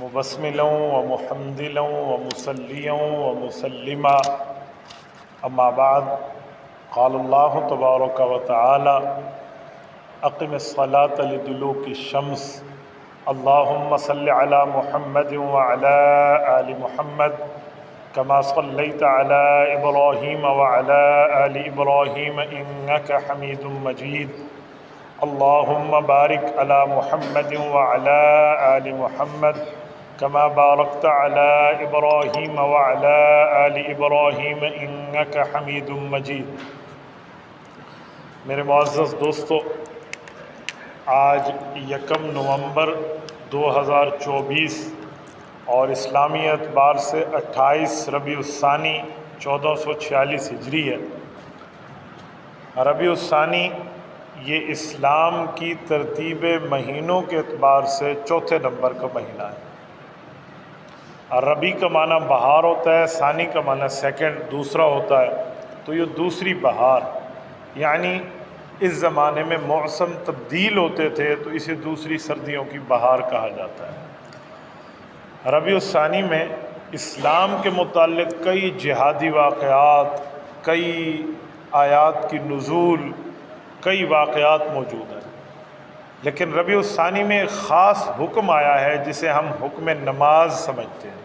مبسملا ومحمدلا ومصليا ومسلما اما بعد قال اللہ تبارک وتعالی اقم الصلاة لدلوک الشمس اللہم صل علی محمد وعلی آل محمد كما صليت على إبراهيم وعلى آل إبراهيم إنك حميد مجيد اللهم بارك على محمد وعلى آل محمد كما باركت على إبراهيم وعلى آل إبراهيم إنك حميد مجيد۔ میرے معزز دوستو، آج 1 نومبر 2024 اور اسلامی اعتبار سے 28 ربیع الثانی 1446 ہجری ہے۔ ربیع الثانی یہ اسلام کی ترتیب مہینوں کے اعتبار سے چوتھے نمبر کا مہینہ ہے۔ ربیع کا معنی بہار ہوتا ہے، ثانی کا معنی سیکنڈ دوسرا ہوتا ہے، تو یہ دوسری بہار، یعنی اس زمانے میں موسم تبدیل ہوتے تھے تو اسے دوسری سردیوں کی بہار کہا جاتا ہے۔ ربیع الثانی میں اسلام کے متعلق کئی جہادی واقعات، کئی آیات کی نزول، کئی واقعات موجود ہیں، لیکن ربیع الثانی میں ایک خاص حکم آیا ہے جسے ہم حکم نماز سمجھتے ہیں۔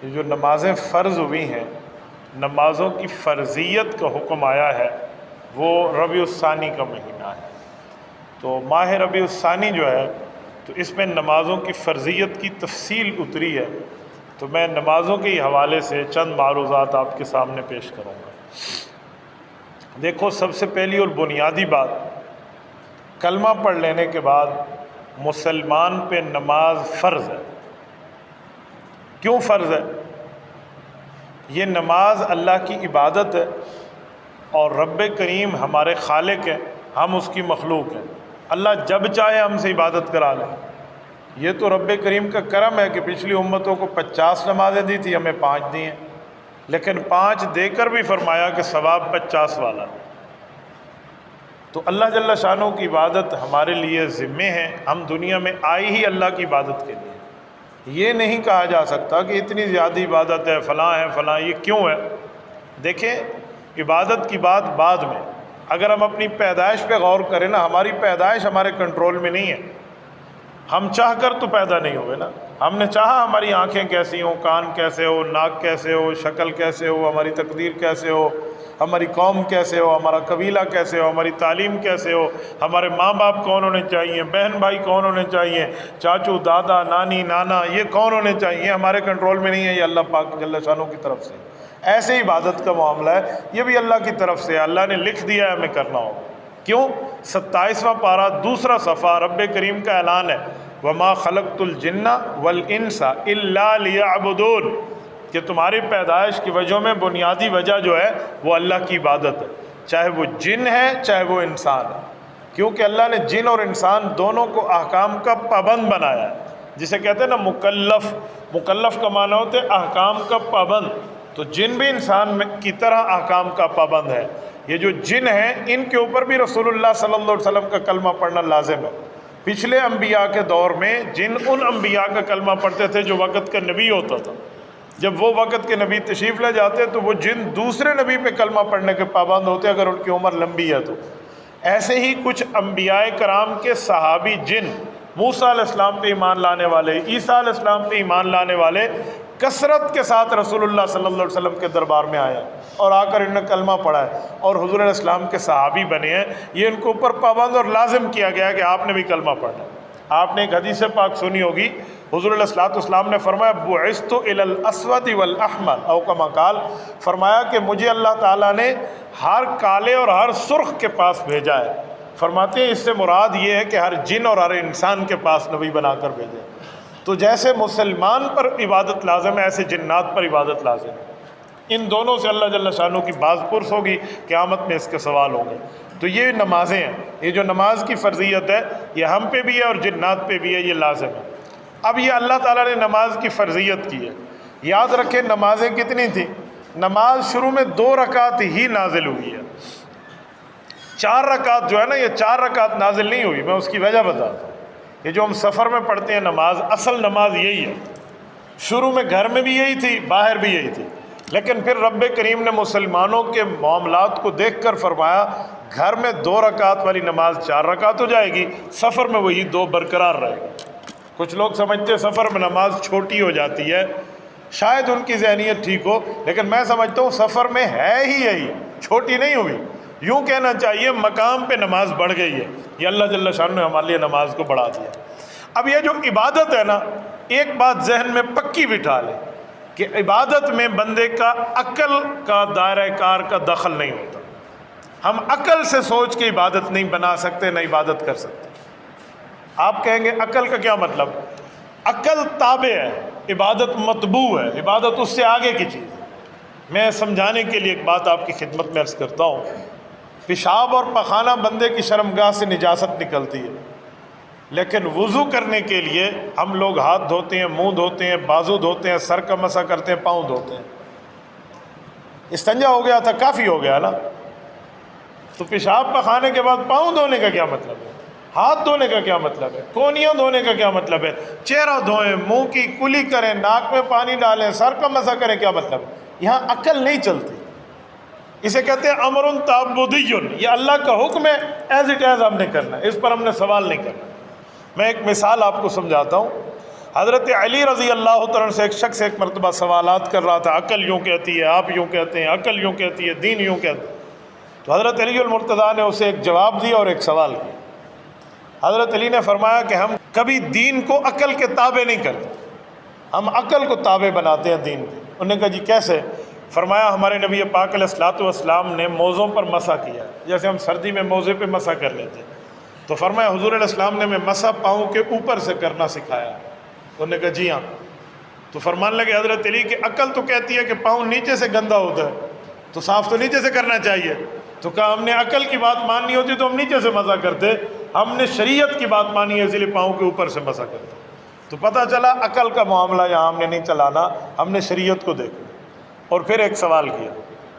یہ جو نمازیں فرض ہوئی ہیں، نمازوں کی فرضیت کا حکم آیا ہے، وہ ربیع الثانی کا مہینہ ہے۔ تو ماہ ربیع الثانی جو ہے تو اس میں نمازوں کی فرضیت کی تفصیل اتری ہے، تو میں نمازوں کے حوالے سے چند معروضات آپ کے سامنے پیش کروں گا۔ دیکھو، سب سے پہلی اور بنیادی بات، کلمہ پڑھ لینے کے بعد مسلمان پہ نماز فرض ہے۔ کیوں فرض ہے؟ یہ نماز اللہ کی عبادت ہے، اور رب کریم ہمارے خالق ہیں، ہم اس کی مخلوق ہیں۔ اللہ جب چاہے ہم سے عبادت کرا لیں۔ یہ تو رب کریم کا کرم ہے کہ پچھلی امتوں کو 50 نمازیں دی تھی، ہمیں 5 دی ہیں، لیکن 5 دے کر بھی فرمایا کہ ثواب 50 والا۔ تو اللہ جل شانہ کی عبادت ہمارے لیے ذمہ ہے، ہم دنیا میں آئے ہی اللہ کی عبادت کے لیے۔ یہ نہیں کہا جا سکتا کہ اتنی زیادہ عبادت ہے، فلاں ہے فلاں، یہ کیوں ہے؟ دیکھیں، عبادت کی بات بعد میں، اگر ہم اپنی پیدائش پہ غور کریں نا، ہماری پیدائش ہمارے کنٹرول میں نہیں ہے۔ ہم چاہ کر تو پیدا نہیں ہوئے نا، ہم نے چاہا ہماری آنکھیں کیسی ہوں، کان کیسے ہو، ناک کیسے ہو، شکل کیسے ہو، ہماری تقدیر کیسے ہو، ہماری قوم کیسے ہو، ہمارا قبیلہ کیسے ہو، ہماری تعلیم کیسے ہو، ہمارے ماں باپ کون ہونے چاہیے، بہن بھائی کون ہونے چاہیے، چاچو دادا نانی نانا یہ کون ہونے چاہیے، ہمارے کنٹرول میں نہیں ہے، یہ اللہ پاک جل شانہ کی طرف سے۔ ایسے عبادت کا معاملہ ہے، یہ بھی اللہ کی طرف سے، اللہ نے لکھ دیا ہے ہمیں کرنا ہوگا۔ کیوں؟ 27واں پارہ دوسرا صفحہ، رب کریم کا اعلان ہے، وَمَا خَلَقْتُ الْجِنَّ وَالْإِنسَ إِلَّا لِيَعْبُدُونَ، کہ تمہاری پیدائش کی وجہ میں بنیادی وجہ جو ہے وہ اللہ کی عبادت ہے، چاہے وہ جن ہے چاہے وہ انسان ہے، کیونکہ اللہ نے جن اور انسان دونوں کو احکام کا پابند بنایا ہے، جسے کہتے ہیں نا مکلف۔ مکلف کا معنی ہوتا ہے احکام کا پابند، تو جن بھی انسان کی طرح احکام کا پابند ہے۔ یہ جو جن ہیں ان کے اوپر بھی رسول اللہ صلی اللہ علیہ وسلم کا کلمہ پڑھنا لازم ہے۔ پچھلے انبیاء کے دور میں جن ان انبیاء کا کلمہ پڑھتے تھے جو وقت کا نبی ہوتا تھا، جب وہ وقت کے نبی تشریف لے جاتے تو وہ جن دوسرے نبی پہ کلمہ پڑھنے کے پابند ہوتے اگر ان کی عمر لمبی ہے تو۔ ایسے ہی کچھ انبیاء کرام کے صحابی جن، موسیٰ علیہ السلام پہ ایمان لانے والے، عیسیٰ علیہ السلام پہ ایمان لانے والے، کثرت کے ساتھ رسول اللہ صلی اللہ علیہ وسلم کے دربار میں آیا اور آ کر انہوں نے کلمہ پڑھا ہے اور حضور علیہ السلام کے صحابی بنے ہیں۔ یہ ان کے اوپر پابند اور لازم کیا گیا کہ آپ نے بھی کلمہ پڑھنا۔ آپ نے ایک حدیث پاک سنی ہوگی، حضور علیہ السلام نے فرمایا بعثت الی الاسود والاحمر او کما قال، فرمایا کہ مجھے اللہ تعالیٰ نے ہر کالے اور ہر سرخ کے پاس بھیجا ہے۔ فرماتے ہیں اس سے مراد یہ ہے کہ ہر جن اور ہر انسان کے پاس نبی بنا کر بھیجے۔ تو جیسے مسلمان پر عبادت لازم ہے، ایسے جنات پر عبادت لازم ہے۔ ان دونوں سے اللہ جل شانہ کی باز پرس ہوگی، قیامت میں اس کے سوال ہوں گے۔ تو یہ نمازیں ہیں، یہ جو نماز کی فرضیت ہے یہ ہم پہ بھی ہے اور جنات پہ بھی ہے، یہ لازم ہے۔ اب یہ اللہ تعالیٰ نے نماز کی فرضیت کی ہے۔ یاد رکھیں نمازیں کتنی تھیں؟ نماز شروع میں 2 رکعت ہی نازل ہوئی ہے۔ 4 رکعت جو ہے نا، یہ 4 رکعت نازل نہیں ہوئی، میں اس کی وجہ بتاتا ہوں۔ یہ جو ہم سفر میں پڑھتے ہیں نماز، اصل نماز یہی ہے۔ شروع میں گھر میں بھی یہی تھی، باہر بھی یہی تھی، لیکن پھر رب کریم نے مسلمانوں کے معاملات کو دیکھ کر فرمایا گھر میں 2 رکعت والی نماز 4 رکعت ہو جائے گی، سفر میں وہی 2 برقرار رہے گی۔ کچھ لوگ سمجھتے ہیں سفر میں نماز چھوٹی ہو جاتی ہے، شاید ان کی ذہنیت ٹھیک ہو، لیکن میں سمجھتا ہوں سفر میں ہے ہی یہی، چھوٹی نہیں ہوئی۔ یوں کہنا چاہیے مقام پہ نماز بڑھ گئی ہے، یہ اللہ جل شانہ نے ہمارے لیے نماز کو بڑھا دیا۔ اب یہ جو عبادت ہے نا، ایک بات ذہن میں پکی بٹھا لے کہ عبادت میں بندے کا عقل کا دائرہ کار کا دخل نہیں ہوتا۔ ہم عقل سے سوچ کے عبادت نہیں بنا سکتے، نہ عبادت کر سکتے۔ آپ کہیں گے عقل کا کیا مطلب؟ عقل تابع ہے، عبادت مطبوع ہے، عبادت اس سے آگے کی چیز ہے۔ میں سمجھانے کے لیے ایک بات آپ کی خدمت میں عرض کرتا ہوں۔ پیشاب اور پخانہ بندے کی شرمگاہ سے نجاست نکلتی ہے، لیکن وضو کرنے کے لیے ہم لوگ ہاتھ دھوتے ہیں، منہ دھوتے ہیں، بازو دھوتے ہیں، سر کا مسح کرتے ہیں، پاؤں دھوتے ہیں۔ استنجا ہو گیا تھا، کافی ہو گیا نا؟ تو پیشاب پخانے کے بعد پاؤں دھونے کا کیا مطلب ہے؟ ہاتھ دھونے کا کیا مطلب ہے؟ کونیاں دھونے کا کیا مطلب ہے؟ چہرہ دھوئیں، منہ کی کلی کریں، ناک میں پانی ڈالیں، سر کا مسح کریں، کیا مطلب ہے؟ یہاں عقل نہیں چلتی۔ اسے کہتے ہیں امر تعبدی، یہ اللہ کا حکم ہے، ایز اٹ ایز ہم نے کرنا ہے، اس پر ہم نے سوال نہیں کرنا۔ میں ایک مثال آپ کو سمجھاتا ہوں۔ حضرت علی رضی اللہ تعالیٰ سے ایک شخص ایک مرتبہ سوالات کر رہا تھا، عقل یوں کہتی ہے، آپ یوں کہتے ہیں، عقل یوں کہتی ہے، دین یوں کہتے ہیں۔ تو حضرت علی المرتضیٰ نے اسے ایک جواب دیا اور ایک سوال کیا۔ حضرت علی نے فرمایا کہ ہم کبھی دین کو عقل کے تابع نہیں کرتے، ہم عقل کو تابع بناتے ہیں دین کے۔ انہوں نے کہا جی کیسے؟ فرمایا ہمارے نبی پاک علیہ الصلوۃ والسلام نے موزوں پر مسح کیا، جیسے ہم سردی میں موزے پہ مسح کر لیتے ہیں، تو فرمایا حضور علیہ السلام نے ہمیں مسح پاؤں کے اوپر سے کرنا سکھایا۔ انہوں نے کہا جی ہاں۔ تو فرمان لگے حضرت علی کہ عقل تو کہتی ہے کہ پاؤں نیچے سے گندا ہوتا ہے، تو صاف تو نیچے سے کرنا چاہیے۔ تو کہا ہم نے عقل کی بات ماننی ہوتی تو ہم نیچے سے مسح کرتے، ہم نے شریعت کی بات مانی ہے، اس لیے پاؤں کے اوپر سے مسح کرتے۔ تو پتہ چلا عقل کا معاملہ یہاں ہم نے نہیں چلانا، ہم نے شریعت کو دیکھنا۔ اور پھر ایک سوال کیا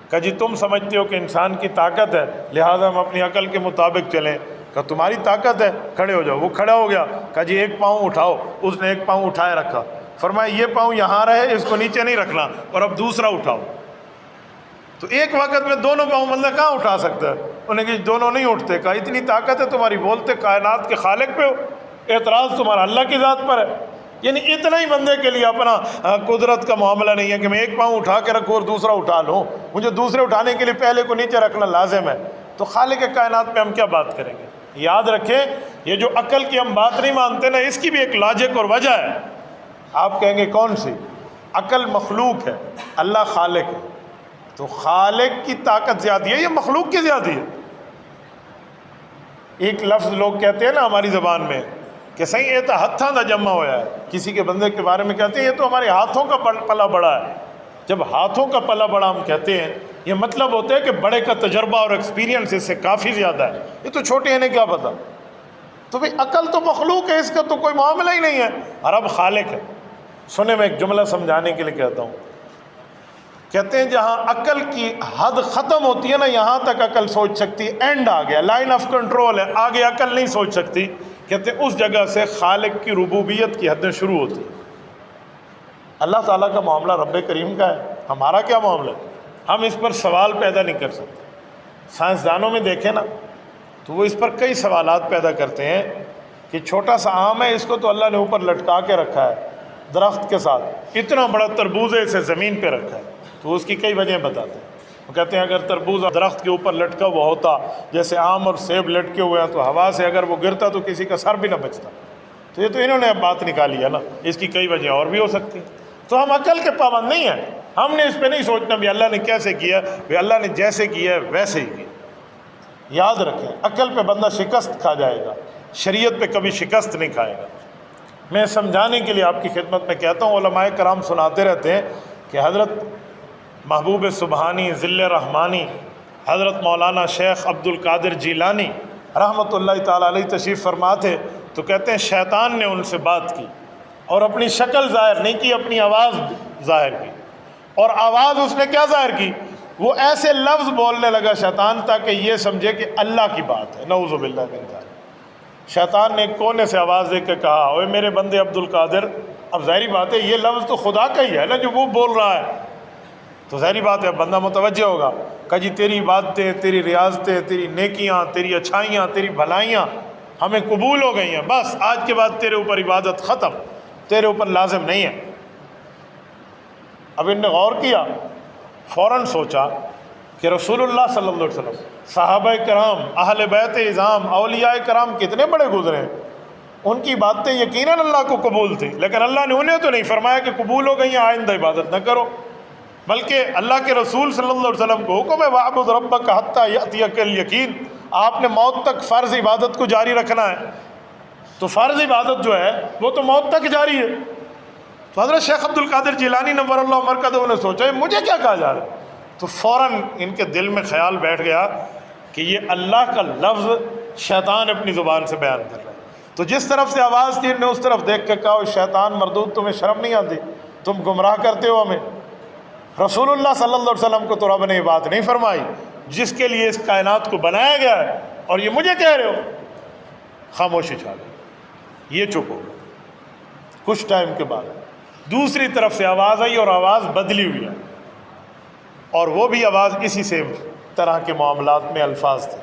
کہ جی تم سمجھتے ہو کہ انسان کی طاقت ہے لہٰذا ہم اپنی عقل کے مطابق چلیں؟ کہا تمہاری طاقت ہے، کھڑے ہو جاؤ۔ وہ کھڑا ہو گیا، کہا جی ایک پاؤں اٹھاؤ۔ اس نے ایک پاؤں اٹھائے رکھا، فرمایا یہ پاؤں یہاں رہے، اس کو نیچے نہیں رکھنا، اور اب دوسرا اٹھاؤ۔ تو ایک وقت میں دونوں پاؤں بندہ کہاں اٹھا سکتا ہے؟ انہیں کہ دونوں نہیں اٹھتے۔ کہا اتنی طاقت ہے تمہاری، بولتے کائنات کے خالق پہ ہو، اعتراض تمہارا اللہ کی ذات پر ہے۔ یعنی اتنا ہی بندے کے لیے اپنا قدرت کا معاملہ نہیں ہے کہ میں ایک پاؤں اٹھا کے رکھوں اور دوسرا اٹھا لوں، مجھے دوسرے اٹھانے کے لیے پہلے کو نیچے رکھنا لازم ہے۔ تو خالق کائنات پہ ہم کیا بات کریں گے؟ یاد رکھیں یہ جو عقل کی ہم بات نہیں مانتے نا، اس کی بھی ایک لاجک اور وجہ ہے۔ آپ کہیں گے کون سی؟ عقل مخلوق ہے، اللہ خالق ہے، تو خالق کی طاقت زیادہ ہے یا مخلوق کی زیادہ ہے؟ ایک لفظ لوگ کہتے ہیں نا ہماری زبان میں کہ صحیح یہ تو ہتھاں دا جمع ہوا ہے، کسی کے بندے کے بارے میں کہتے ہیں یہ تو ہمارے ہاتھوں کا پلا بڑا ہے۔ جب ہاتھوں کا پلا بڑا ہم کہتے ہیں، یہ مطلب ہوتا ہے کہ بڑے کا تجربہ اور ایکسپیرینس اس سے کافی زیادہ ہے، یہ تو چھوٹے ہیں کیا پتہ۔ تو بھئی عقل تو مخلوق ہے، اس کا تو کوئی معاملہ ہی نہیں ہے، اور اب خالق ہے۔ سنیں میں ایک جملہ سمجھانے کے لیے کہتا ہوں، کہتے ہیں جہاں عقل کی حد ختم ہوتی ہے نا، یہاں تک عقل سوچ سکتی ہے، اینڈ آ گیا، لائن آف کنٹرول ہے، آگے عقل نہیں سوچ سکتی۔ کہتے ہیں اس جگہ سے خالق کی ربوبیت کی حدیں شروع ہوتی ہیں۔ اللہ تعالیٰ کا معاملہ رب کریم کا ہے، ہمارا کیا معاملہ ہے؟ ہم اس پر سوال پیدا نہیں کر سکتے۔ سائنسدانوں میں دیکھیں نا تو وہ اس پر کئی سوالات پیدا کرتے ہیں کہ چھوٹا سا آم ہے، اس کو تو اللہ نے اوپر لٹکا کے رکھا ہے درخت کے ساتھ، اتنا بڑا تربوز ہے اسے زمین پہ رکھا ہے، تو اس کی کئی وجہیں بتاتے ہیں۔ وہ کہتے ہیں اگر تربوز درخت کے اوپر لٹکا ہوا ہوتا جیسے آم اور سیب لٹکے ہوئے ہیں، تو ہوا سے اگر وہ گرتا تو کسی کا سر بھی نہ بچتا۔ تو یہ تو انہوں نے اب بات نکالی ہے نا، اس کی کئی وجہیں اور بھی ہو سکتی ہیں۔ تو ہم عقل کے پابند نہیں ہیں، ہم نے اس پہ نہیں سوچنا بھی اللہ نے کیسے کیا، بھی اللہ نے جیسے کیا ہے ویسے ہی کیا۔ یاد رکھیں عقل پہ بندہ شکست کھا جائے گا، شریعت پہ کبھی شکست نہیں کھائے گا۔ میں سمجھانے کے لیے آپ کی خدمت میں کہتا ہوں، علماء کرام سناتے رہتے ہیں کہ حضرت محبوب سبحانی ذل رحمانی حضرت مولانا شیخ عبد القادر جیلانی رحمۃ اللہ تعالیٰ علیہ تشریف فرما تھے، تو کہتے ہیں شیطان نے ان سے بات کی اور اپنی شکل ظاہر نہیں کی، اپنی آواز ظاہر کی۔ اور آواز اس نے کیا ظاہر کی؟ وہ ایسے لفظ بولنے لگا شیطان تاکہ یہ سمجھے کہ اللہ کی بات ہے، نعوذ باللہ من ذالک۔ شیطان نے ایک کونے سے آواز دے کے کہا اوے میرے بندے عبد القادر، اب ظاہری بات ہے یہ لفظ تو خدا کا ہی ہے نا جو وہ بول رہا ہے، تو ظاہری بات ہے بندہ متوجہ ہوگا۔ کہا جی تیری عبادتیں، تیری ریاضتیں، تیری نیکیاں، تیری اچھائیاں، تیری بھلائیاں ہمیں قبول ہو گئی ہیں، بس آج کے بعد تیرے اوپر عبادت ختم، تیرے اوپر لازم نہیں ہے۔ اب ان نے غور کیا، فوراً سوچا کہ رسول اللہ صلی اللہ علیہ وسلم، صحابہ کرام، اہل بیت اعظام، اولیاء کرام کتنے بڑے گزرے ہیں، ان کی باتیں یقیناً اللہ کو قبول تھی، لیکن اللہ نے انہیں تو نہیں فرمایا کہ قبول ہو گئی ہیں آئندہ عبادت نہ کرو، بلکہ اللہ کے رسول صلی اللہ علیہ وسلم کو حکم ہے وَاعْبُدْ رَبَّكَ حَتَّىٰ يَأْتِيَكَ الْيَقِينُ، آپ نے موت تک فرض عبادت کو جاری رکھنا ہے، تو فرض عبادت جو ہے وہ تو موت تک جاری ہے۔ تو حضرت شیخ عبد القادر جیلانی نور اللہ مرکزہ نے سوچا مجھے کیا کہا جا رہا ہے، تو فوراً ان کے دل میں خیال بیٹھ گیا کہ یہ اللہ کا لفظ شیطان اپنی زبان سے بیان کر رہا ہے، تو جس طرف سے آواز تھی نے اس طرف دیکھ کے کہا شیطان مردود تمہیں شرم نہیں آتی، تم گمراہ کرتے ہو ہمیں، رسول اللہ صلی اللہ علیہ وسلم کو تو رب نے یہ بات نہیں فرمائی جس کے لیے اس کائنات کو بنایا گیا ہے، اور یہ مجھے کہہ رہے ہو۔ خاموشی چھا گئی، یہ چپ ہو گیا۔ کچھ ٹائم کے بعد دوسری طرف سے آواز آئی اور آواز بدلی ہوئی ہے، اور وہ بھی آواز اسی سے طرح کے معاملات میں الفاظ تھے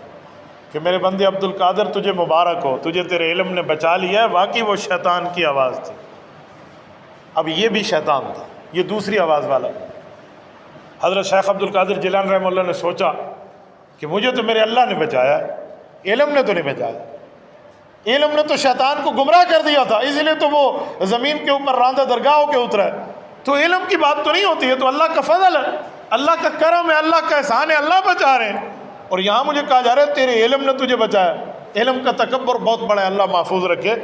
کہ میرے بندے عبد القادر تجھے مبارک ہو، تجھے تیرے علم نے بچا لیا ہے، واقعی وہ شیطان کی آواز تھی۔ اب یہ بھی شیطان تھا، یہ دوسری آواز والا۔ حضرت شیخ عبد القادر جیلانی رحمہ اللہ نے سوچا کہ مجھے تو میرے اللہ نے بچایا ہے، علم نے تو نہیں بچایا، علم نے تو شیطان کو گمراہ کر دیا تھا، اس لیے تو وہ زمین کے اوپر راندہ درگاہ ہو کے اترا ہے، تو علم کی بات تو نہیں ہوتی ہے، تو اللہ کا فضل ہے، اللہ کا کرم ہے، اللہ کا احسان ہے، اللہ بچا رہے ہیں، اور یہاں مجھے کہا جا رہا ہے تیرے علم نے تجھے بچایا۔ علم کا تکبر بہت بڑا ہے، اللہ محفوظ رکھے۔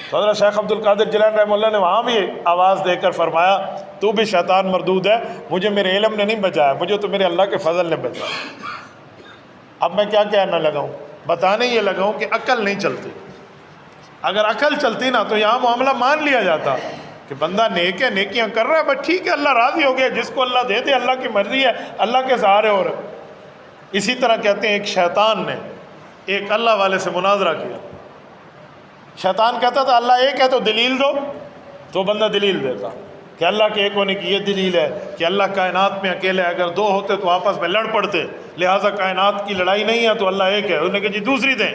تو حضرت شیخ عبد القادر جیلانی رحمہ اللہ نے وہاں بھی آواز دے کر فرمایا تو بھی شیطان مردود ہے، مجھے میرے علم نے نہیں بچایا، مجھے تو میرے اللہ کے فضل نے بچایا۔ اب میں کیا کہنا لگا ہوں، بتانے یہ لگا ہوں کہ عقل نہیں چلتی، اگر عقل چلتی نا تو یہاں معاملہ مان لیا جاتا کہ بندہ نیک ہے، نیکیاں کر رہا ہے، بس ٹھیک ہے، اللہ راضی ہو گیا، جس کو اللہ دے دے، اللہ کی مرضی ہے، اللہ کے سہارے ہو رہے۔ اسی طرح کہتے ہیں ایک شیطان نے ایک اللہ والے سے مناظرہ کیا، شیطان کہتا تھا اللہ ایک ہے تو دلیل دو، تو بندہ دلیل دیتا کہ اللہ کے ایک ہونے کی یہ دلیل ہے کہ اللہ کائنات میں اکیلے، اگر دو ہوتے تو آپس میں لڑ پڑتے، لہٰذا کائنات کی لڑائی نہیں ہے تو اللہ ایک ہے۔ انہوں نے کہا جی دوسری دیں،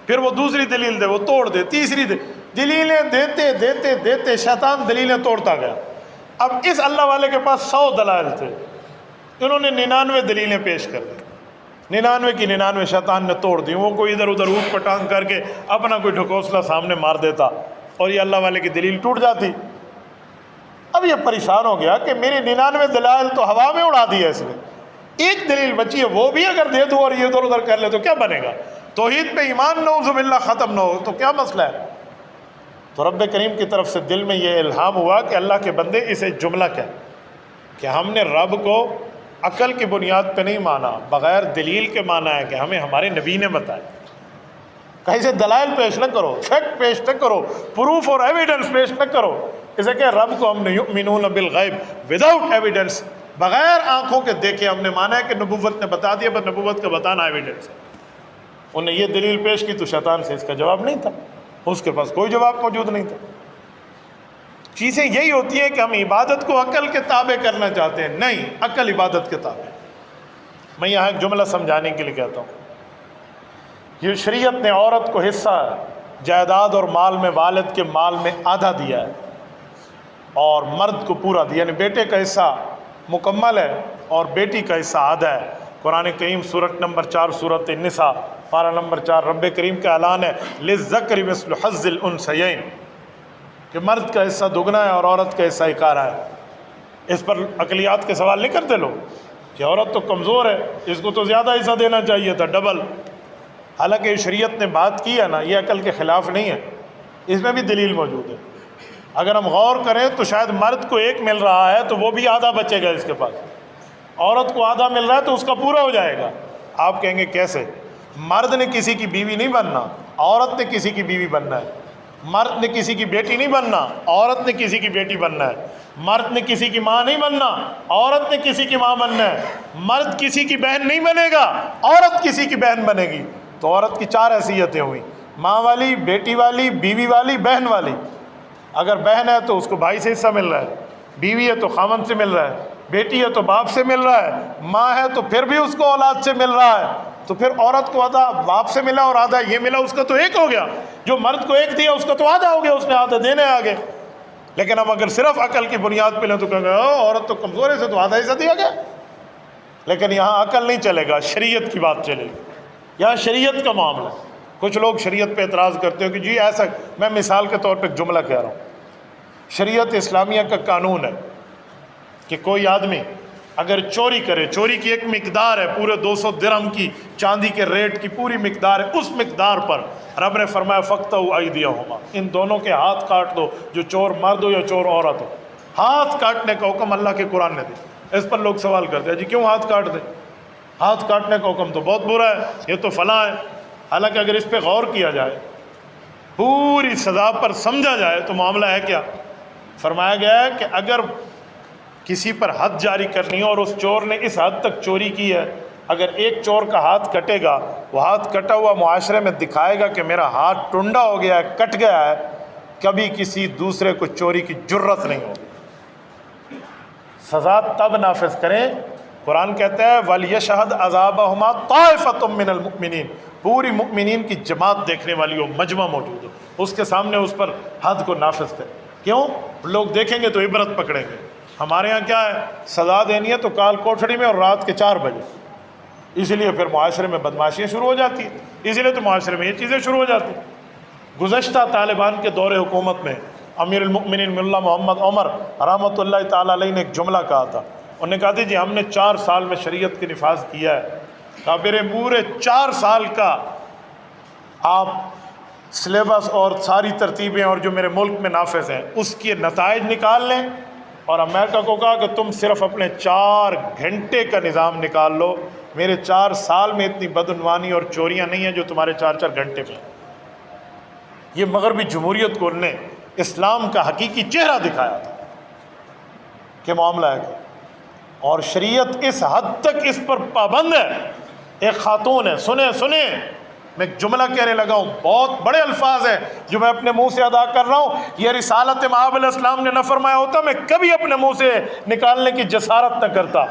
پھر وہ دوسری دلیل دے، وہ توڑ دے، تیسری دے، دلیلیں دیتے دیتے دیتے شیطان دلیلیں توڑتا گیا۔ اب اس اللہ والے کے پاس 100 دلائل تھے، انہوں نے 99 دلیلیں پیش کر دی، 99 کی 99 شیطان نے توڑ دی، وہ کوئی ادھر ادھر اوٹ پٹانگ کر کے اپنا کوئی ڈھکوسلا سامنے مار دیتا اور یہ اللہ والے کی دلیل ٹوٹ جاتی۔ اب یہ پریشان ہو گیا کہ میری 99 دلائل تو ہوا میں اڑا دی ہے اس نے، ایک دلیل بچی ہے وہ بھی اگر دے دوں اور یہ ادھر ادھر کر لے تو کیا بنے گا، توحید پہ ایمان نعوذ باللہ ختم نہ ہو تو کیا مسئلہ ہے۔ تو رب کریم کی طرف سے دل میں یہ الہام ہوا کہ اللہ کے بندے اسے جملہ کہ ہم نے رب کو عقل کی بنیاد پہ نہیں مانا، بغیر دلیل کے مانا ہے کہ ہمیں ہمارے نبی نے بتایا۔ کہیں سے دلائل پیش نہ کرو، فیکٹ پیش نہ کرو، پروف اور ایویڈنس پیش نہ کرو، اسے کہ رب کو ہم نے یؤمنون بالغیب وداؤٹ ایویڈنس، بغیر آنکھوں کے دیکھے ہم نے مانا ہے کہ نبوت نے بتا دیا، بس نبوت کا بتانا ایویڈنس ہے۔ انہوں نے یہ دلیل پیش کی تو شیطان سے اس کا جواب نہیں تھا، اس کے پاس کوئی جواب موجود نہیں تھا۔ چیزیں یہی ہوتی ہیں کہ ہم عبادت کو عقل کے تابع کرنا چاہتے ہیں، نہیں، عقل عبادت کے تابع۔ میں یہاں ایک جملہ سمجھانے کے لیے کہتا ہوں، یہ شریعت نے عورت کو حصہ جائیداد اور مال میں والد کے مال میں آدھا دیا ہے اور مرد کو پورا دیا، یعنی بیٹے کا حصہ مکمل ہے اور بیٹی کا حصہ آدھا ہے۔ قرآن کریم سورۃ نمبر 4 سورۃ النساء پارہ نمبر 4 رب کریم کا اعلان ہے للذکر مثل حظ الانثیین، کہ مرد کا حصہ دگنا ہے اور عورت کا حصہ اکارہ ہے۔ اس پر عقلیات کے سوال نہیں کرتے لوگ کہ عورت تو کمزور ہے، اس کو تو زیادہ حصہ دینا چاہیے تھا، ڈبل۔ حالانکہ یہ شریعت نے بات کی ہے نا، یہ عقل کے خلاف نہیں ہے، اس میں بھی دلیل موجود ہے۔ اگر ہم غور کریں تو شاید مرد کو 1 مل رہا ہے تو وہ بھی آدھا بچے گا اس کے پاس، عورت کو آدھا مل رہا ہے تو اس کا پورا ہو جائے گا۔ آپ کہیں گے کیسے؟ مرد نے کسی کی بیوی نہیں بننا، عورت نے کسی کی بیوی بننا ہے۔ مرد نے کسی کی بیٹی نہیں بننا، عورت نے کسی کی بیٹی بننا ہے۔ مرد نے کسی کی ماں نہیں بننا، عورت نے کسی کی ماں بننا ہے۔ مرد کسی کی بہن نہیں بنے گا، عورت کسی کی بہن بنے گی۔ تو عورت کی 4 حیثیتیں ہوئیں، ماں والی، بیٹی والی، بیوی والی، بہن والی۔ اگر بہن ہے تو اس کو بھائی سے حصہ مل رہا ہے، بیوی ہے تو خاوند سے مل رہا ہے، بیٹی ہے تو باپ سے مل رہا ہے، ماں ہے تو پھر بھی اس کو اولاد سے مل رہا ہے۔ تو پھر عورت کو آدھا باپ سے ملا اور آدھا یہ ملا، اس کا تو ایک ہو گیا۔ جو مرد کو ایک دیا اس کا تو آدھا ہو گیا، اس نے آدھا دینے آگے۔ لیکن ہم اگر صرف عقل کی بنیاد پہ لیں تو کہیں گے عورت تو کمزور ہے، سے تو آدھا حصہ دیا گیا۔ لیکن یہاں عقل نہیں چلے گا، شریعت کی بات چلے گی، یہاں شریعت کا معاملہ۔ کچھ لوگ شریعت پہ اعتراض کرتے ہو کہ جی ایسا، میں مثال کے طور پہ ایک جملہ کہہ رہا ہوں۔ شریعت اسلامیہ کا قانون ہے کہ کوئی آدمی اگر چوری کرے، چوری کی ایک مقدار ہے، پورے 200 درہم کی چاندی کے ریٹ کی پوری مقدار ہے، اس مقدار پر رب نے فرمایا فَقْطَعُوا أَيْدِيَهُمَا، ان دونوں کے ہاتھ کاٹ دو، جو چور مرد ہو یا چور عورت ہو۔ ہاتھ کاٹنے کا حکم اللہ کے قرآن نے دیا۔ اس پر لوگ سوال کرتے ہیں جی کیوں ہاتھ کاٹ دیں؟ ہاتھ کاٹنے کا حکم تو بہت برا ہے، یہ تو فلاں ہے۔ حالانکہ اگر اس پہ غور کیا جائے، پوری سزا پر سمجھا جائے تو معاملہ ہے کیا؟ فرمایا گیا ہے کہ اگر کسی پر حد جاری کرنی ہو اور اس چور نے اس حد تک چوری کی ہے، اگر ایک چور کا ہاتھ کٹے گا، وہ ہاتھ کٹا ہوا معاشرے میں دکھائے گا کہ میرا ہاتھ ٹنڈا ہو گیا ہے، کٹ گیا ہے، کبھی کسی دوسرے کو چوری کی جرت نہیں ہوگی۔ سزا تب نافذ کریں، قرآن کہتا ہے وَلْيَشْهَدْ عَذَابَهُمَا طَائِفَةٌ مِّنَ الْمُؤْمِنِينَ، پوری مؤمنین کی جماعت دیکھنے والی ہو، مجمع موجود ہو، اس کے سامنے اس پر حد کو نافذ کریں۔ کیوں؟ لوگ دیکھیں گے تو عبرت پکڑیں گے۔ ہمارے ہاں کیا ہے، سزا دینی ہے تو کال کوٹھڑی میں اور رات کے 4 بجے، اسی لیے پھر معاشرے میں بدماشیاں شروع ہو جاتی ہیں، اسی لیے تو معاشرے میں یہ چیزیں شروع ہو جاتی ہیں۔ گزشتہ طالبان کے دور حکومت میں امیر المؤمنین ملا محمد عمر رحمۃ اللہ تعالیٰ علیہ نے ایک جملہ کہا تھا، انہوں نے کہا تھا جی ہم نے 4 سال میں شریعت کی نفاذ کیا ہے۔ کہا میرے پورے 4 سال کا آپ سلیبس اور ساری ترتیبیں اور جو میرے ملک میں نافذ ہیں اس کے نتائج نکال لیں، اور امریکہ کو کہا کہ تم صرف اپنے 4 گھنٹے کا نظام نکال لو، میرے 4 سال میں اتنی بدعنوانی اور چوریاں نہیں ہیں جو تمہارے 4 گھنٹے میں۔ یہ مغربی جمہوریت کو انہوں نے اسلام کا حقیقی چہرہ دکھایا تھا کہ معاملہ ہے۔ اور شریعت اس حد تک اس پر پابند ہے۔ ایک خاتون ہے، سنیں میں ایک جملہ کہنے لگا ہوں، بہت بڑے الفاظ ہیں جو میں اپنے منہ سے ادا کر رہا ہوں، یہ رسالت مآب علیہ السلام نے نہ فرمایا ہوتا میں کبھی اپنے منہ سے نکالنے کی جسارت نہ کرتا۔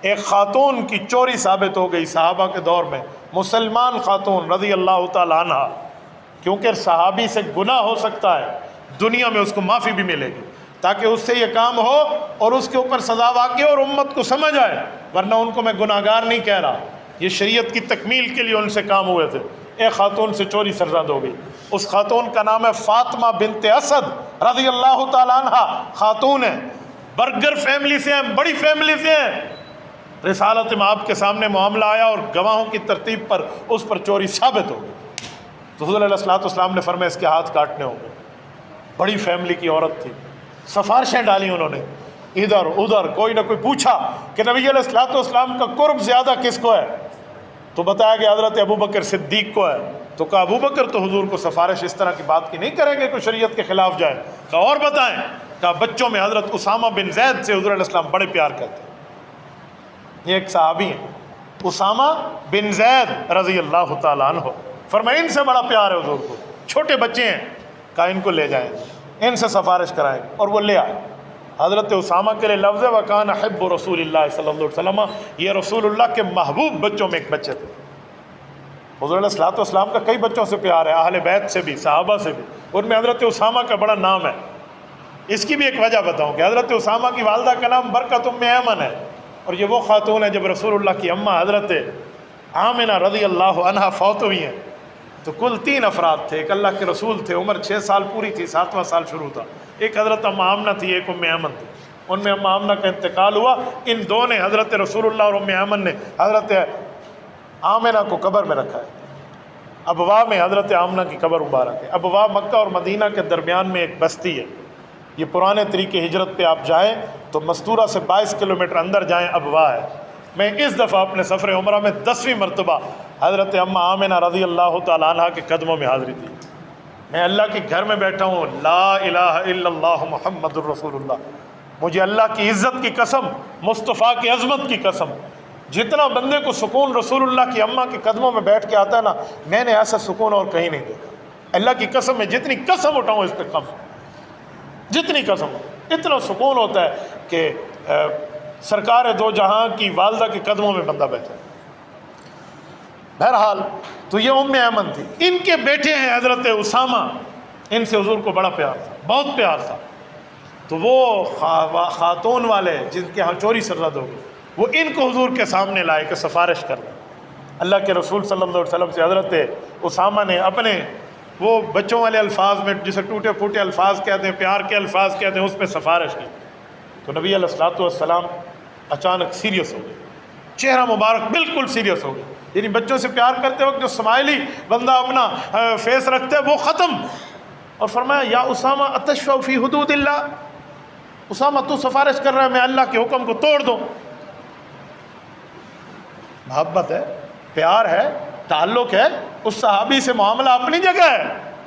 ایک خاتون کی چوری ثابت ہو گئی صحابہ کے دور میں، مسلمان خاتون رضی اللہ تعالی عنہ، کیونکہ صحابی سے گناہ ہو سکتا ہے، دنیا میں اس کو معافی بھی ملے گی تاکہ اس سے یہ کام ہو اور اس کے اوپر سزا واقع اور امت کو سمجھ آئے، ورنہ ان کو میں گناہگار نہیں کہہ رہا، یہ شریعت کی تکمیل کے لیے ان سے کام ہوئے تھے۔ ایک خاتون سے چوری سرزد ہو گئی، اس خاتون کا نام ہے فاطمہ بنت اسد رضی اللہ تعالیٰ عنہ، خاتون ہے، برگر فیملی سے ہیں، بڑی فیملی سے ہیں۔ رسالت مآب کے سامنے معاملہ آیا اور گواہوں کی ترتیب پر اس پر چوری ثابت ہو گئی، تو حضور علیہ السلام نے فرمایا اس کے ہاتھ کاٹنے ہوں گے۔ بڑی فیملی کی عورت تھی، سفارشیں ڈالی انہوں نے ادھر ادھر، کوئی نہ کوئی پوچھا کہ نبی علیہ السلام کا قرب زیادہ کس کو ہے، تو بتایا کہ حضرت ابوبکر صدیق کو ہے۔ تو کہا ابوبکر تو حضور کو سفارش اس طرح کی بات کی نہیں کریں گے کوئی شریعت کے خلاف جائے۔ کہا اور بتائیں؟ کہا بچوں میں حضرت اسامہ بن زید سے حضور علیہ السلام بڑے پیار کرتے ہیں۔ یہ ایک صحابی ہیں اسامہ بن زید رضی اللہ تعالیٰ عنہ، فرمایا ان سے بڑا پیار ہے حضور کو، چھوٹے بچے ہیں، کہا ان کو لے جائیں، ان سے سفارش کرائیں، اور وہ لے آئے۔ حضرت اسامہ کے لیے لفظ ہے وَكَانَ حِبُّ رسول اللہ صلی اللہ علیہ وسلم، یہ رسول اللہ کے محبوب بچوں میں ایک بچے تھے۔ حضور علیہ السلام کا کئی بچوں سے پیار ہے، اہل بیت سے بھی، صحابہ سے بھی، ان میں حضرت اسامہ کا بڑا نام ہے۔ اس کی بھی ایک وجہ بتاؤں کہ حضرت اسامہ کی والدہ کا نام برکت ام ایمن ہے، اور یہ وہ خاتون ہے جب رسول اللہ کی اماں حضرت آمنہ رضی اللہ عنہا فوت ہوئی ہیں تو کل 3 افراد تھے، ایک اللہ کے رسول تھے، عمر 6 سال پوری تھی، 7واں سال شروع تھا، ایک حضرت ام آمنہ تھی، ایک ام ایمن تھی۔ ان میں ام آمنہ کا انتقال ہوا، ان دو نے حضرت رسول اللہ اور ام ایمن نے حضرت آمنہ کو قبر میں رکھا ہے۔ ابوا میں حضرت آمنہ کی قبر مبارک ہے۔ ابوا مکہ اور مدینہ کے درمیان میں ایک بستی ہے، یہ پرانے طریقے ہجرت پہ آپ جائیں تو مستورہ سے 22 کلومیٹر اندر جائیں، ابوا ہے۔ میں اس دفعہ اپنے سفر عمرہ میں 10ویں مرتبہ حضرت اماں آمنہ رضی اللہ تعالیٰ عنہ کے قدموں میں حاضری دی۔ میں اللہ کے گھر میں بیٹھا ہوں، لا الہ الا اللہ محمد الرسول اللہ، مجھے اللہ کی عزت کی قسم، مصطفیٰ کی عظمت کی قسم، جتنا بندے کو سکون رسول اللہ کی اماں کے قدموں میں بیٹھ کے آتا ہے نا، میں نے ایسا سکون اور کہیں نہیں دیکھا۔ اللہ کی قسم ہے جتنی قسم اٹھاؤں اس پہ کم، جتنی قسم، اتنا سکون ہوتا ہے کہ سرکار دو جہاں کی والدہ کے قدموں میں بندہ بیٹھا ہے۔ بہرحال تو یہ ام ایمن تھی، ان کے بیٹے ہیں حضرت اسامہ، ان سے حضور کو بڑا پیار تھا، بہت پیار تھا۔ تو وہ خاتون والے جن کے ہاں چوری سرزد ہو گئی، وہ ان کو حضور کے سامنے لائے کہ سفارش کر لیں۔ اللہ کے رسول صلی اللہ علیہ وسلم سے حضرت اسامہ نے اپنے وہ بچوں والے الفاظ میں، جسے ٹوٹے پھوٹے الفاظ کہتے ہیں، پیار کے الفاظ کہتے ہیں، اس پہ سفارش کی۔ تو نبی علیہ الصلوۃ والسلام اچانک سیریس ہو گئے، چہرہ مبارک بالکل سیریس ہو گئے، یعنی بچوں سے پیار کرتے وقت جو اسماعیلی بندہ اپنا فیس رکھتے ہے وہ ختم، اور فرمایا یا اسامہ اتشفع فی حدود اللہ، اسامہ تو سفارش کر رہا ہے میں اللہ کے حکم کو توڑ دوں۔ محبت ہے، پیار ہے، تعلق ہے، اس صحابی سے معاملہ اپنی جگہ ہے،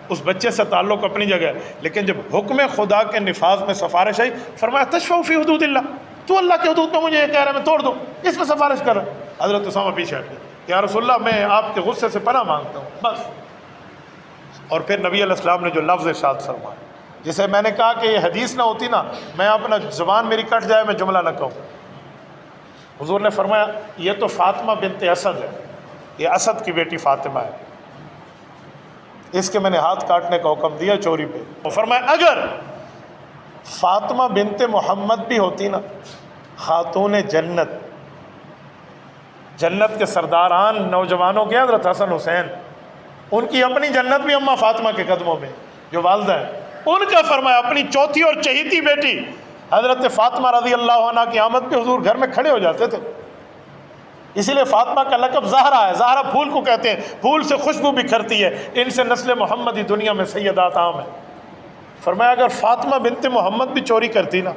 اس بچے سے تعلق اپنی جگہ ہے، لیکن جب حکم خدا کے نفاذ میں سفارش آئی، فرمایا تشفع فی حدود اللہ، تو اللہ کے حدود میں مجھے یہ کہہ رہا ہے میں توڑ دوں، اس میں سفارش کر رہا ہے۔ حضرت اسامہ پیچھے ہٹ گئے، یا رسول اللہ میں آپ کے غصے سے پناہ مانگتا ہوں بس۔ اور پھر نبی علیہ السلام نے جو لفظ ارشاد فرمایا، جسے میں نے کہا کہ یہ حدیث نہ ہوتی نا، میں اپنا زبان میری کٹ جائے میں جملہ نہ کہوں، حضور نے فرمایا یہ تو فاطمہ بنت اسد ہے، یہ اسد کی بیٹی فاطمہ ہے، اس کے میں نے ہاتھ کاٹنے کا حکم دیا چوری پہ۔ اور فرمایا اگر فاطمہ بنت محمد بھی ہوتی نا، خاتون جنت، جنت کے سرداران نوجوانوں کے حضرت حسن حسین، ان کی اپنی جنت بھی اماں فاطمہ کے قدموں میں جو والدہ ہیں، ان کا فرمایا اپنی چوتھی اور چہیتی بیٹی حضرت فاطمہ رضی اللہ عنہ کی آمد پہ حضور گھر میں کھڑے ہو جاتے تھے۔ اسی لیے فاطمہ کا لقب زہرا ہے، زہرا پھول کو کہتے ہیں، پھول سے خوشبو بکھرتی ہے، ان سے نسل محمدی دنیا میں سیدات عام ہے۔ فرمایا اگر فاطمہ بنت محمد بھی چوری کرتی نا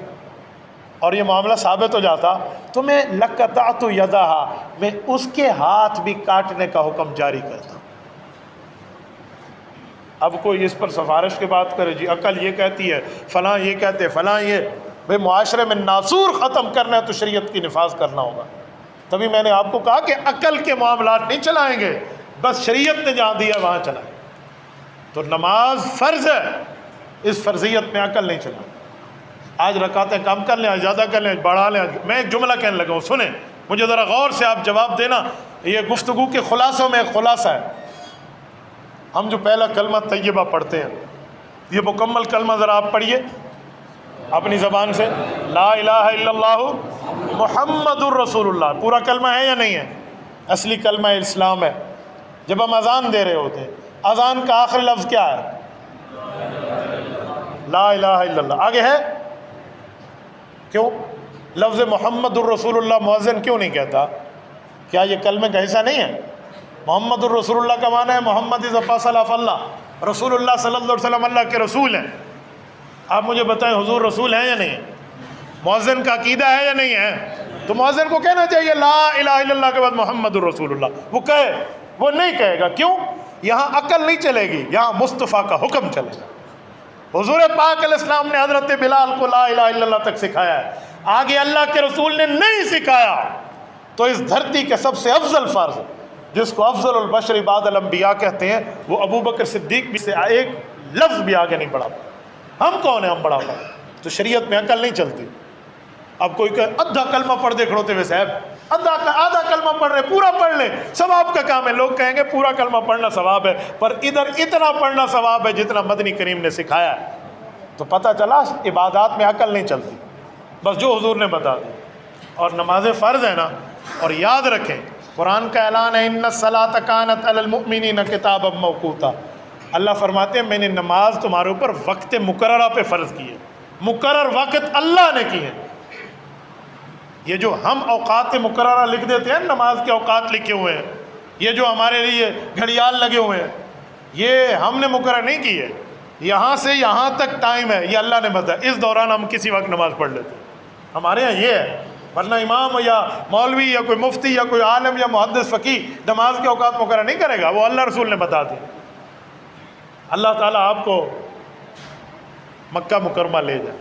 اور یہ معاملہ ثابت ہو جاتا تو میں لقطعت یدہا، میں اس کے ہاتھ بھی کاٹنے کا حکم جاری کرتا۔ اب کوئی اس پر سفارش کی بات کرے، جی عقل یہ کہتی ہے، فلاں یہ کہتے، فلاں یہ، بھئی معاشرے میں ناسور ختم کرنا ہے تو شریعت کی نفاذ کرنا ہوگا۔ تبھی میں نے آپ کو کہا کہ عقل کے معاملات نہیں چلائیں گے، بس شریعت نے جہاں دیا وہاں چلائیں۔ تو نماز فرض ہے، اس فرضیت میں عقل نہیں چلائیں۔ آج رکعتیں کم کر لیں، آج زیادہ کر لیں، بڑھا لیں۔ میں ایک جملہ کہنے لگا ہوں، سنیں مجھے ذرا غور سے آپ جواب دینا، یہ گفتگو کے خلاصوں میں ایک خلاصہ ہے۔ ہم جو پہلا کلمہ طیبہ پڑھتے ہیں، یہ مکمل کلمہ ذرا آپ پڑھیے اپنی زبان سے، لا الہ الا اللہ محمد الرسول اللہ، پورا کلمہ ہے یا نہیں ہے؟ اصلی کلمہ اسلام ہے۔ جب ہم اذان دے رہے ہوتے ہیں، اذان کا آخری لفظ کیا ہے؟ لا الہ الا اللہ۔ آگے ہے کیوں لفظ محمد الرسول اللہ مؤذن کیوں نہیں کہتا؟ کیا یہ کلمے کا حصہ نہیں ہے؟ محمد الرسول اللہ کا معنی ہے محمد از فاصل آف اللہ، رسول اللہ صلی اللہ علیہ وسلم اللہ کے رسول ہیں۔ آپ مجھے بتائیں حضور رسول ہیں یا نہیں؟ مؤذن کا عقیدہ ہے یا نہیں ہے؟ تو مؤذن کو کہنا چاہیے لا الہ الا اللہ کے بعد محمد الرسول اللہ، وہ کہے، وہ نہیں کہے گا، کیوں؟ یہاں عقل نہیں چلے گی، یہاں مصطفیٰ کا حکم چلے گا۔ حضور پاک علیہ السلام نے حضرت بلال کو لا الہ الا اللہ تک سکھایا ہے، آگے اللہ کے رسول نے نہیں سکھایا۔ تو اس دھرتی کے سب سے افضل فرض جس کو افضل البشر بعد الانبیاء کہتے ہیں، وہ ابو بکر صدیق بھی سے ایک لفظ بھی آگے نہیں بڑھا پا۔ ہم کون ہیں ہم بڑھا پائے؟ تو شریعت میں عقل نہیں چلتی۔ اب کوئی کہ ادھا کلمہ پڑھ دے کھڑوتے ہوئے صاحب، آدھا کلمہ پڑھ رہے، پورا پڑھ لیں، ثواب کا کام ہے۔ لوگ کہیں گے پورا کلمہ پڑھنا ثواب ہے، پر ادھر اتنا پڑھنا ثواب ہے جتنا مدنی کریم نے سکھایا ہے۔ تو پتہ چلا عبادات میں عقل نہیں چلتی، بس جو حضور نے بتا دی۔ اور نمازیں فرض ہے نا، اور یاد رکھیں قرآن کا اعلان ہے ان الصلاۃ کانت علی المؤمنین کتابا موقوتا، اللہ فرماتے ہیں میں نے نماز تمہارے اوپر وقت مقررہ پہ فرض کی ہے، مقرر وقت اللہ نے کی ہے۔ یہ جو ہم اوقات مقررہ لکھ دیتے ہیں، نماز کے اوقات لکھے ہوئے ہیں، یہ جو ہمارے لیے گھڑیال لگے ہوئے ہیں، یہ ہم نے مقرر نہیں کی ہے، یہاں سے یہاں تک ٹائم ہے، یہ اللہ نے بتایا، اس دوران ہم کسی وقت نماز پڑھ لیتے ہیں۔ ہمارے یہاں یہ ہے، ورنہ امام یا مولوی یا کوئی مفتی یا کوئی عالم یا محدث فقیہ نماز کے اوقات مقرر نہیں کرے گا، وہ اللہ رسول نے بتا دی۔ اللہ تعالیٰ آپ کو مکہ مکرمہ لے جائے،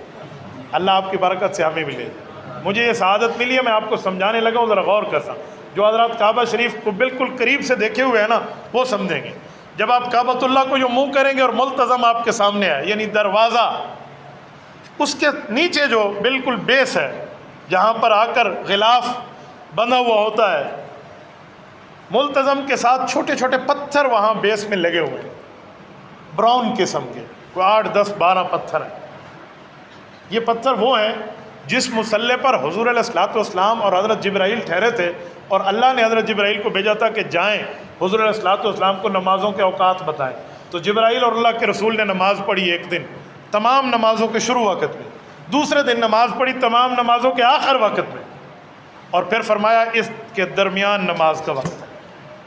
اللہ آپ کی برکت سے ہمیں بھی لے جائے۔ مجھے یہ سعادت ملی ہے، میں آپ کو سمجھانے لگا ہوں، ذرا غور کرتا۔ جو حضرات کعبہ شریف کو بالکل قریب سے دیکھے ہوئے ہیں نا وہ سمجھیں گے۔ جب آپ کعبۃ اللہ کو جو منہ کریں گے اور ملتزم آپ کے سامنے ہے، یعنی دروازہ، اس کے نیچے جو بالکل بیس ہے جہاں پر آ کر غلاف بنا ہوا ہوتا ہے، ملتزم کے ساتھ چھوٹے چھوٹے پتھر وہاں بیس میں لگے ہوئے ہیں، براؤن قسم کے، کوئی 8 10 12 پتھر ہیں۔ یہ پتھر وہ ہیں جس مسلح پر حضور علیہ الصلوۃ والسلام اور حضرت جبرائیل ٹھہرے تھے، اور اللہ نے حضرت جبرائیل کو بھیجا تھا کہ جائیں حضور علیہ الصلوۃ والسلام کو نمازوں کے اوقات بتائیں۔ تو جبرائیل اور اللہ کے رسول نے نماز پڑھی ایک دن تمام نمازوں کے شروع وقت میں، دوسرے دن نماز پڑھی تمام نمازوں کے آخر وقت میں، اور پھر فرمایا اس کے درمیان نماز کا وقت ہے۔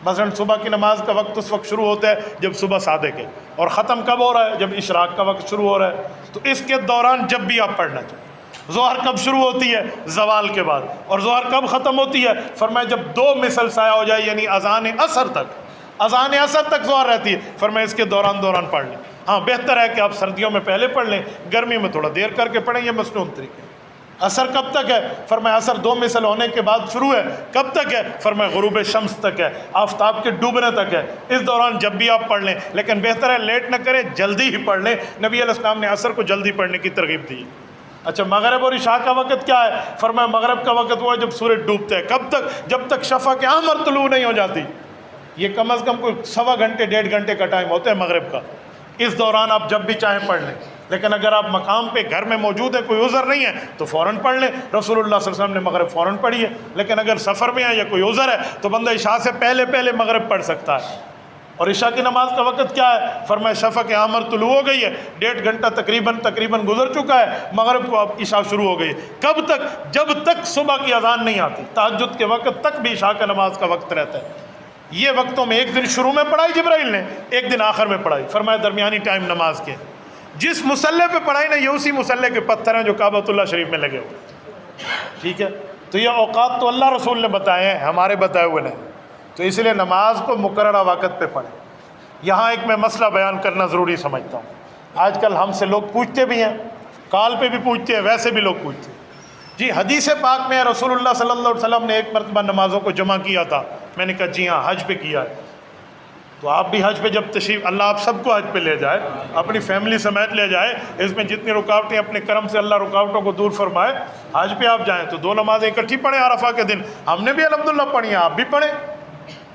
مثلا صبح کی نماز کا وقت اس وقت شروع ہوتا ہے جب صبح صادق ہے، اور ختم کب ہو رہا ہے؟ جب اشراق کا وقت شروع ہو رہا ہے۔ تو اس کے دوران جب بھی آپ پڑھنا چاہیں۔ ظہر کب شروع ہوتی ہے؟ زوال کے بعد۔ اور ظہر کب ختم ہوتی ہے؟ فرمایا جب 2 مثل سایہ ہو جائے، یعنی اذان عصر تک، اذان عصر تک ظہر رہتی ہے۔ فرمایا اس کے دوران پڑھ لیں۔ ہاں بہتر ہے کہ آپ سردیوں میں پہلے پڑھ لیں، گرمی میں تھوڑا دیر کر کے پڑھیں، یہ مصنون طریقہ ہے۔ عصر کب تک ہے؟ فرمایا عصر 2 مثل ہونے کے بعد شروع ہے۔ کب تک ہے؟ فرمایا غروب شمس تک ہے، آفتاب کے ڈوبنے تک ہے۔ اس دوران جب بھی آپ پڑھ لیں، لیکن بہتر ہے لیٹ نہ کریں، جلدی ہی پڑھ لیں۔ نبی علیہ السلام نے عصر کو جلدی پڑھنے کی ترغیب دی۔ اچھا مغرب اور عشاء کا وقت کیا ہے؟ فرمایا مغرب کا وقت وہ ہے جب سورج ڈوبتا ہے۔ کب تک؟ جب تک شفق احمر طلوع نہیں ہو جاتی۔ یہ کم از کم کوئی 1.25 گھنٹے 1.5 گھنٹے کا ٹائم ہوتا ہے مغرب کا۔ اس دوران آپ جب بھی چاہیں پڑھ لیں، لیکن اگر آپ مقام پہ گھر میں موجود ہیں، کوئی عذر نہیں ہے تو فوراً پڑھ لیں۔ رسول اللہ صلی اللہ علیہ وسلم نے مغرب فوراً پڑھی ہے، لیکن اگر سفر میں ہے یا کوئی عذر ہے تو بندہ عشاء سے پہلے مغرب پڑھ سکتا ہے۔ اور عشاء کی نماز کا وقت کیا ہے؟ فرمایا شفق احمر طلوع ہو گئی ہے، 1.5 گھنٹہ تقریباً گزر چکا ہے، مغرب کو اب عشاء شروع ہو گئی ہے۔ کب تک؟ جب تک صبح کی اذان نہیں آتی۔ تہجد کے وقت تک بھی عشاء کا نماز کا وقت رہتا ہے۔ یہ وقتوں میں ایک دن شروع میں پڑھائی جبرائیل نے، ایک دن آخر میں پڑھائی۔ فرمایا درمیانی ٹائم نماز کے۔ جس مسلح پہ پڑھائی نا، یہ اسی مسلح کے پتھر ہیں جو کعبۃ اللہ شریف میں لگے ہوئے۔ ٹھیک ہے، تو یہ اوقات تو اللہ رسول نے بتائے ہیں، ہمارے بتائے ہوئے نہیں، تو اس لیے نماز کو مقررہ وقت پہ پڑھیں۔ یہاں ایک میں مسئلہ بیان کرنا ضروری سمجھتا ہوں۔ آج کل ہم سے لوگ پوچھتے بھی ہیں، کال پہ بھی پوچھتے ہیں، ویسے بھی لوگ پوچھتے ہیں۔ جی حدیث پاک میں رسول اللہ صلی اللہ علیہ وسلم نے ایک مرتبہ نمازوں کو جمع کیا تھا۔ میں نے کہا جی ہاں، حج پہ کیا ہے۔ تو آپ بھی حج پہ جب تشریف، اللہ آپ سب کو حج پہ لے جائے، اپنی فیملی سمیت لے جائے، اس میں جتنی رکاوٹیں اپنے کرم سے اللہ رکاوٹوں کو دور فرمائے، حج پہ آپ جائیں تو 2 نمازیں اکٹھی پڑھیں عرفہ کے دن۔ ہم نے بھی الحمدللہ پڑھی ہیں، آپ بھی پڑھیں۔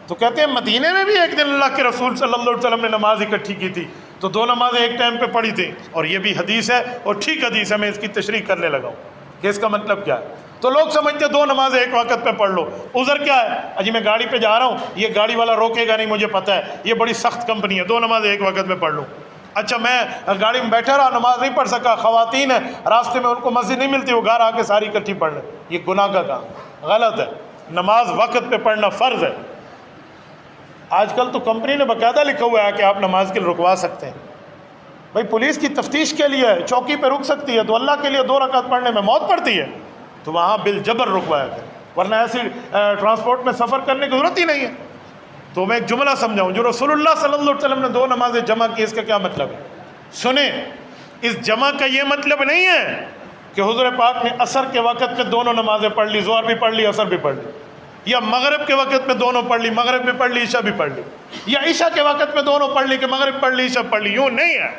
تو کہتے ہیں مدینے میں بھی ایک دن اللہ کے رسول صلی اللہ علیہ وسلم نے نماز اکٹھی کی تھی، تو 2 نمازیں ایک ٹائم پہ پڑھی تھیں، اور یہ بھی حدیث ہے اور ٹھیک حدیث ہے۔ میں اس کی تشریح کرنے لگا ہوں کہ اس کا مطلب کیا ہے۔ تو لوگ سمجھتے 2 نمازیں ایک وقت پہ پڑھ لو، عذر کیا ہے؟ اجی میں گاڑی پہ جا رہا ہوں، یہ گاڑی والا روکے گا نہیں، مجھے پتہ ہے یہ بڑی سخت کمپنی ہے، 2 نمازیں ایک وقت میں پڑھ لوں۔ اچھا میں گاڑی میں بیٹھا رہا، نماز نہیں پڑھ سکا، خواتین ہیں راستے میں، ان کو مسجد نہیں ملتی، وہ گھر آ کے ساری اکٹھی پڑھ لیں، یہ گناہ کا کام، غلط ہے۔ نماز وقت پہ پڑھنا فرض ہے۔ آج کل تو کمپنی نے باقاعدہ لکھا ہوا ہے کہ آپ نماز کے لیے رکوا سکتے ہیں۔ بھائی پولیس کی تفتیش کے لیے چوکی پہ رک سکتی ہے، تو اللہ کے لیے 2 رکعت پڑھنے میں موت پڑتی ہے، تو وہاں بالجبر رکوایا گیا، ورنہ ایسی ٹرانسپورٹ میں سفر کرنے کی ضرورت ہی نہیں ہے۔ تو میں ایک جملہ سمجھاؤں، جو رسول اللہ صلی اللہ علیہ وسلم نے 2 نمازیں جمع کی، اس کا کیا مطلب ہے؟ سنیں، اس جمع کا یہ مطلب نہیں ہے کہ حضور پاک نے عصر کے وقت میں دونوں نمازیں پڑھ لی، ظہر بھی پڑھ لی، عصر بھی پڑھ لی، یا مغرب کے وقت میں دونوں پڑھ لی، مغرب بھی پڑھ لی، عشاء بھی پڑھ لی، یا عشاء کے وقت میں دونوں پڑھ لی کہ مغرب پڑھ لی، عشاء پڑھ لی، یوں نہیں ہے۔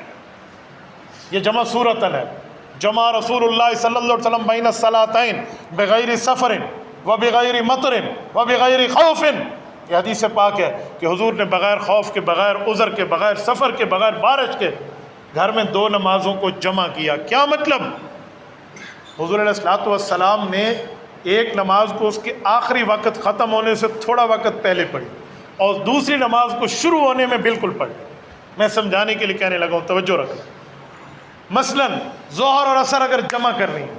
یہ جمع صورتاً ہے۔ جمع رسول اللہ صلی اللہ علیہ وسلم بین الصلاتین بغیر سفر و بغیر مطر و بغیر خوف۔ یہ حدیث پاک ہے کہ حضور نے بغیر خوف کے، بغیر عذر کے، بغیر سفر کے، بغیر بارش کے گھر میں 2 نمازوں کو جمع کیا۔ کیا مطلب؟ حضور علیہ الصلوۃ والسلام نے ایک نماز کو اس کے آخری وقت ختم ہونے سے تھوڑا وقت پہلے پڑھی، اور دوسری نماز کو شروع ہونے میں بالکل پڑھی۔ میں سمجھانے کے لیے کہنے لگا ہوں، توجہ رکھنا۔ مثلا ظہر اور عصر اگر جمع کرنی ہے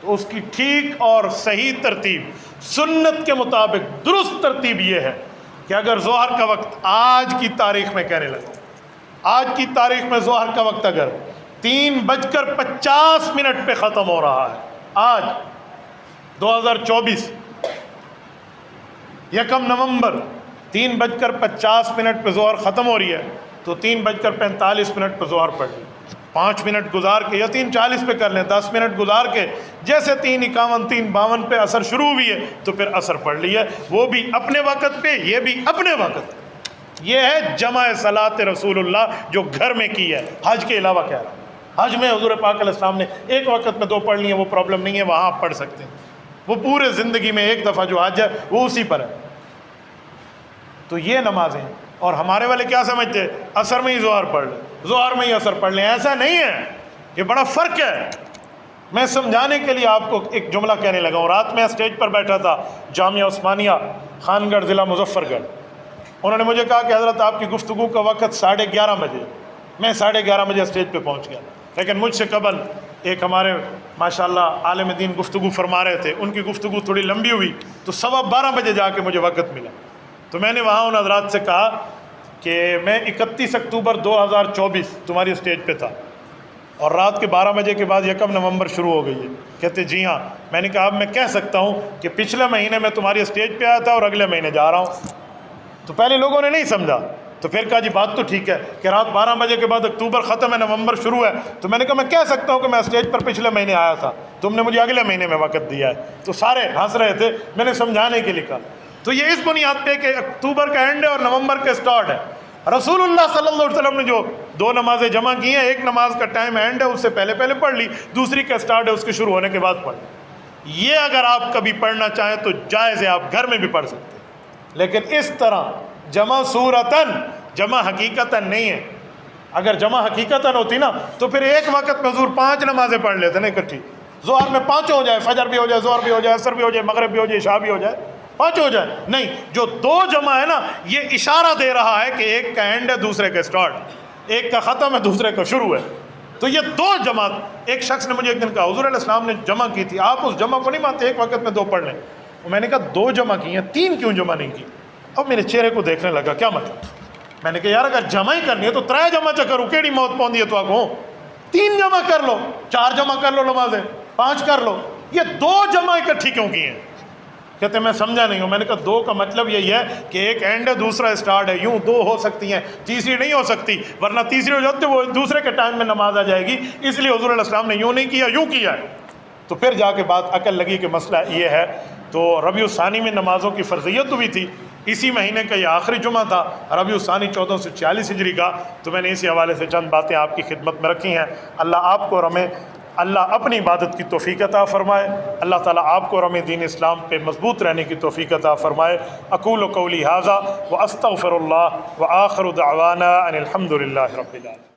تو اس کی ٹھیک اور صحیح ترتیب سنت کے مطابق درست ترتیب یہ ہے کہ اگر ظہر کا وقت آج کی تاریخ میں کہنے لگا، آج کی تاریخ میں ظہر کا وقت اگر 3:50 پہ ختم ہو رہا ہے، آج 2024 1 نومبر 3:50 پہ ظہر ختم ہو رہی ہے، تو 3:45 پہ ظہر پڑھ لیں، 5 منٹ گزار کے، یا 3:40 پہ کر لیں، 10 منٹ گزار کے، جیسے 3:51 3:52 پہ عصر شروع ہوئی ہے تو پھر عصر پڑھ لی ہے، وہ بھی اپنے وقت پہ، یہ بھی اپنے وقت۔ یہ ہے جمع صلاۃ رسول اللہ جو گھر میں کی ہے، حج کے علاوہ کہہ رہا ہوں۔ حج میں حضور پاک علیہ السلام نے ایک وقت میں 2 پڑھ لی ہیں، وہ پرابلم نہیں ہے، وہاں آپ پڑھ سکتے ہیں۔ وہ پورے زندگی میں ایک دفعہ جو حج ہے وہ اسی پر ہے۔ تو یہ نمازیں، اور ہمارے والے کیا سمجھتے ہیں عصر میں ہی ظہر پڑھ لیں، ظہر میں ہی عصر پڑھ لیں، ایسا نہیں ہے، یہ بڑا فرق ہے۔ میں سمجھانے کے لیے آپ کو ایک جملہ کہنے لگا ہوں۔ رات میں اسٹیج پر بیٹھا تھا جامعہ عثمانیہ خان گڑھ ضلع مظفر گڑھ، انہوں نے مجھے کہا کہ حضرت آپ کی گفتگو کا وقت 11:30 بجے، میں 11:30 بجے اسٹیج پہ پہنچ گیا، لیکن مجھ سے قبل ایک ہمارے ماشاءاللہ عالم دین گفتگو فرما رہے تھے، ان کی گفتگو تھوڑی لمبی ہوئی تو 12:15 بجے جا کے مجھے وقت ملا۔ تو میں نے وہاں ان حضرات سے کہا کہ میں 31 اکتوبر 2024 تمہاری اسٹیج پہ تھا، اور رات کے 12 بجے کے بعد 1 نومبر شروع ہو گئی ہے۔ کہتے جی ہاں۔ میں نے کہا اب میں کہہ سکتا ہوں کہ پچھلے مہینے میں تمہاری اسٹیج پہ آیا تھا اور اگلے مہینے جا رہا ہوں۔ تو پہلے لوگوں نے نہیں سمجھا، تو پھر کہا جی بات تو ٹھیک ہے کہ رات 12 بجے کے بعد اکتوبر ختم ہے، نومبر شروع ہے۔ تو میں نے کہا میں کہہ سکتا ہوں کہ میں اسٹیج پر پچھلے مہینے آیا تھا، تم نے مجھے اگلے مہینے میں وقت دیا ہے۔ تو سارے ہنس رہے تھے، میں نے سمجھانے کے لیے کہا۔ تو یہ اس بنیاد پہ کہ اکتوبر کا اینڈ ہے اور نومبر کا اسٹارٹ ہے۔ رسول اللہ صلی اللہ علیہ وسلم نے جو 2 نمازیں جمع کی ہیں، ایک نماز کا ٹائم اینڈ ہے، اس سے پہلے پڑھ لی، دوسری کا اسٹارٹ ہے اس کے شروع ہونے کے بعد پڑھ لی۔ یہ اگر آپ کبھی پڑھنا چاہیں تو جائز ہے، آپ گھر میں بھی پڑھ سکتے ہیں، لیکن اس طرح جمع صورتاً، جمع حقیقتاً نہیں ہے۔ اگر جمع حقیقتاً ہوتی نا تو پھر ایک وقت میں حضور 5 نمازیں پڑھ لیتے نا اکٹھی، ظہر میں 5 ہو جائے، فجر بھی ہو جائے، ظہر بھی ہو جائے، عصر بھی ہو جائے، مغرب بھی ہو جائے، عشاء بھی ہو جائے، 5 ہو جائے۔ نہیں، جو 2 جمع ہے نا، یہ اشارہ دے رہا ہے کہ ایک کا اینڈ ہے، دوسرے کا اسٹارٹ، ایک کا ختم ہے، دوسرے کا شروع ہے۔ تو یہ 2 جمع، ایک شخص نے مجھے ایک دن کہا حضور علیہ السلام نے جمع کی تھی، آپ اس جمع کو نہیں مانتے ایک وقت میں 2 پڑھ لیں؟ میں نے کہا 2 جمع کی ہیں، 3 کیوں جمع نہیں کی؟ اب میرے چہرے کو دیکھنے لگا، کیا مطلب؟ میں نے کہا یار اگر جمع ہی کرنی ہے تو 3 جمع کرو، کیڑی موت پوندی ہے تو آگوں 3 جمع کر لو، 4 جمع کر لو، نمازیں 5 کر لو، یہ 2 جمع اکٹھی کیوں کی ہیں؟ کہتے میں سمجھا نہیں ہوں۔ میں نے کہا 2 کا مطلب یہی ہے کہ ایک اینڈ ہے، دوسرا اسٹارٹ ہے، یوں 2 ہو سکتی ہیں، تیسری نہیں ہو سکتی، ورنہ تیسری ہو جاتی وہ دوسرے کے ٹائم میں نماز آ جائے گی، اس لیے حضور علیہ السلام نے یوں نہیں کیا، یوں کیا ہے۔ تو پھر جا کے بات عقل لگی کہ مسئلہ یہ ہے۔ تو ربیع الثانی میں نمازوں کی فرضیت ہوئی تھی، اسی مہینے کا یہ آخری جمعہ تھا، ربیع الثانی 1446 ہجری کا۔ تو میں نے اسی حوالے سے چند باتیں آپ کی خدمت میں رکھی ہیں۔ اللہ آپ کو اور ہمیں اللہ اپنی عبادت کی توفیق عطا فرمائے، اللہ تعالیٰ آپ کو اور ہمیں دین اسلام پہ مضبوط رہنے کی توفیق عطا فرمائے۔ اقول قولی ھذا واستغفر اللہ وآخر دعوانا ان الحمد للہ رب العالمین۔